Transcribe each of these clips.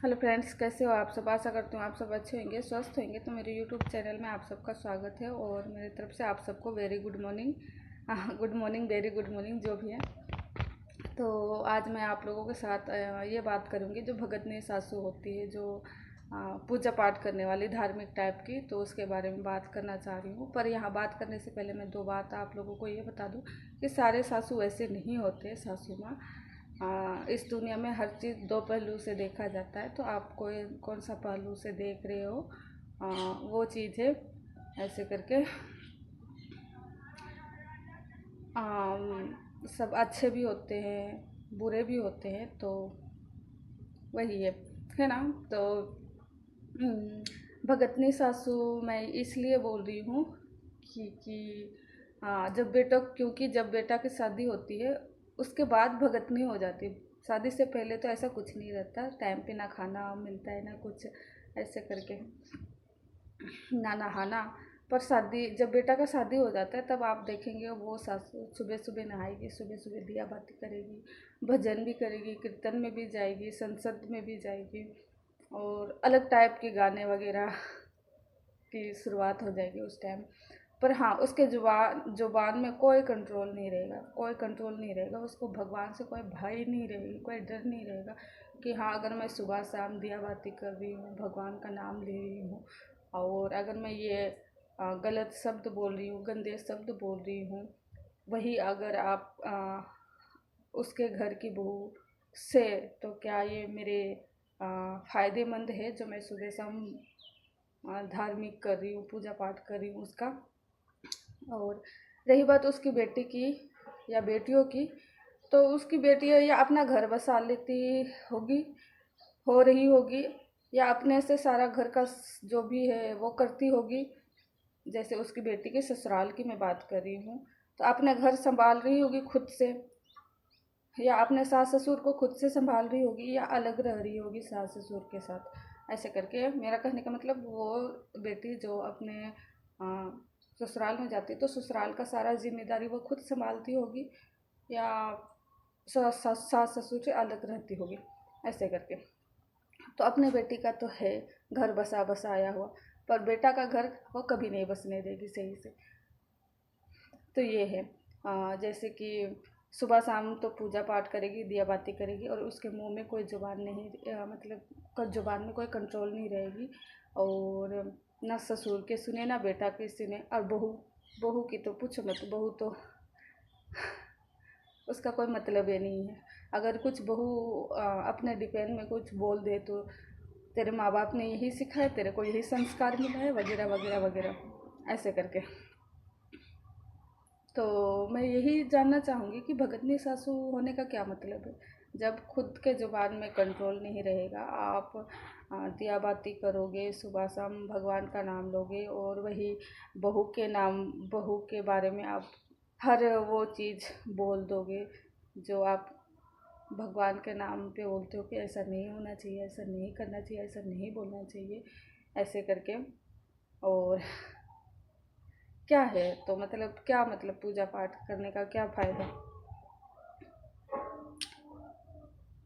Hello friends, कैसे हो आप सब। आशा करती हूँ आप सब अच्छे होंगे, स्वस्थ होंगे। तो मेरे यूट्यूब चैनल में आप सबका स्वागत है और मेरी तरफ से आप सबको very good morning, good morning, very good morning, जो भी है। तो आज मैं आप लोगों के साथ ये बात करूँगी, जो भगतनी सासू होती है, जो पूजा पाठ करने वाली धार्मिक टाइप की, तो उसके बारे में बात करना चाह रही हूँ। पर यहाँ बात करने से पहले मैं दो बात आप लोगों को ये बता दूँ कि सारे सासू ऐसे नहीं होते। सासू माँ, इस दुनिया में हर चीज़ दो पहलू से देखा जाता है। तो आप कौन सा पहलू से देख रहे हो, वो चीज़ है। ऐसे करके सब अच्छे भी होते हैं, बुरे भी होते हैं, तो वही है ना। तो भगतनी सासू मैं इसलिए बोल रही हूँ कि क्योंकि जब बेटा की शादी होती है उसके बाद भगतनी हो जाती है। शादी से पहले तो ऐसा कुछ नहीं रहता, टाइम पे ना खाना मिलता है ना कुछ, ऐसे करके ना नहाना। पर शादी, जब बेटा का शादी हो जाता है तब आप देखेंगे वो सासू सुबह सुबह नहाएगी, सुबह सुबह दिया बाती करेगी, भजन भी करेगी, कीर्तन में भी जाएगी, संसद में भी जाएगी, और अलग टाइप के गाने वगैरह की शुरुआत हो जाएगी उस टाइम। पर हाँ, उसके जुबान में कोई कंट्रोल नहीं रहेगा, कोई कंट्रोल नहीं रहेगा। उसको भगवान से कोई भय नहीं रहेगी, कोई डर नहीं रहेगा कि हाँ, अगर मैं सुबह शाम दिया बाती कर रही हूँ, भगवान का नाम ले रही हूँ, और अगर मैं ये गलत शब्द बोल रही हूँ, गंदे शब्द बोल रही हूँ, वही अगर आप उसके घर की बहू से, तो क्या ये मेरे फ़ायदेमंद है जो मैं सुबह शाम धार्मिक कर रही हूँ, पूजा पाठ कर रही हूँ उसका। और रही बात उसकी बेटी की या बेटियों की, तो उसकी बेटियाँ या अपना घर बसा लेती होगी, हो रही होगी, या अपने से सारा घर का जो भी है वो करती होगी। जैसे उसकी बेटी के ससुराल की मैं बात कर रही हूँ, तो अपने घर संभाल रही होगी खुद से, या अपने सास ससुर को खुद से संभाल रही होगी, या अलग रह रही होगी सास ससुर के साथ। ऐसे करके मेरा कहने का मतलब, वो बेटी जो अपने ससुराल में जाती है तो ससुराल का सारा जिम्मेदारी वो खुद संभालती होगी, या सास ससुर से अलग रहती होगी, ऐसे करके। तो अपने बेटी का तो है घर बसाया हुआ, पर बेटा का घर वो कभी नहीं बसने देगी सही से। तो ये है, जैसे कि सुबह शाम तो पूजा पाठ करेगी, दिया बाती करेगी, और उसके मुंह में कोई जुबान नहीं, मतलब जुबान में कोई कंट्रोल नहीं रहेगी, और ना ससुर के सुने ना बेटा के सुने। और बहू बहू की तो पूछो मत, बहू तो उसका कोई मतलब ही नहीं है। अगर कुछ बहू अपने डिपेंड में कुछ बोल दे तो तेरे माँ बाप ने यही सिखाया, तेरे को यही संस्कार मिला है, वगैरह वगैरह वगैरह, ऐसे करके। तो मैं यही जानना चाहूँगी कि भगतनी सासू होने का क्या मतलब है। जब खुद के ज़ुबान में कंट्रोल नहीं रहेगा, आप दिया बाती करोगे, सुबह शाम भगवान का नाम लोगे, और वही बहू के बारे में आप हर वो चीज़ बोल दोगे जो आप भगवान के नाम पे बोलते हो कि ऐसा नहीं होना चाहिए, ऐसा नहीं करना चाहिए, ऐसा नहीं बोलना चाहिए, ऐसे करके। और क्या है, तो मतलब क्या मतलब पूजा पाठ करने का क्या फ़ायदा,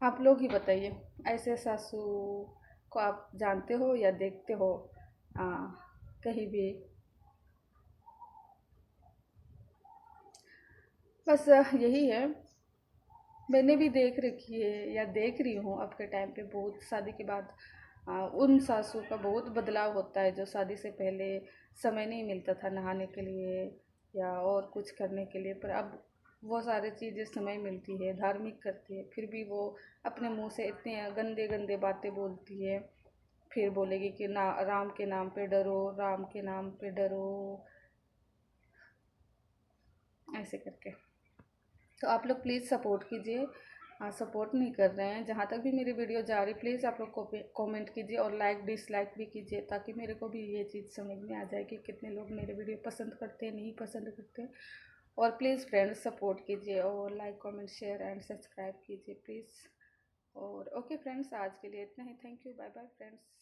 आप लोग ही बताइए। ऐसे सासू को आप जानते हो या देखते हो आ, कहीं भी। बस यही है, मैंने भी देख रखी है या देख रही हूँ अब के टाइम पे। बहुत शादी के बाद उन सासू का बहुत बदलाव होता है, जो शादी से पहले समय नहीं मिलता था नहाने के लिए या और कुछ करने के लिए, पर अब वो सारी चीज़ें समय मिलती है, धार्मिक करती है, फिर भी वो अपने मुंह से इतने गंदे गंदे बातें बोलती है। फिर बोलेगी कि ना, राम के नाम पे डरो, राम के नाम पे डरो, ऐसे करके। तो आप लोग प्लीज़ सपोर्ट कीजिए। सपोर्ट नहीं कर रहे हैं, जहाँ तक भी मेरी वीडियो जा रही, प्लीज़ आप लोग कमेंट कीजिए और लाइक डिसलाइक भी कीजिए, ताकि मेरे को भी ये चीज़ समझ में आ जाए कि कितने लोग मेरे वीडियो पसंद करते हैं, नहीं पसंद करते। और प्लीज़ फ्रेंड्स सपोर्ट कीजिए और like comment share and subscribe कीजिए प्लीज़। और ओके फ्रेंड्स, आज के लिए इतना ही। Thank you, bye bye friends.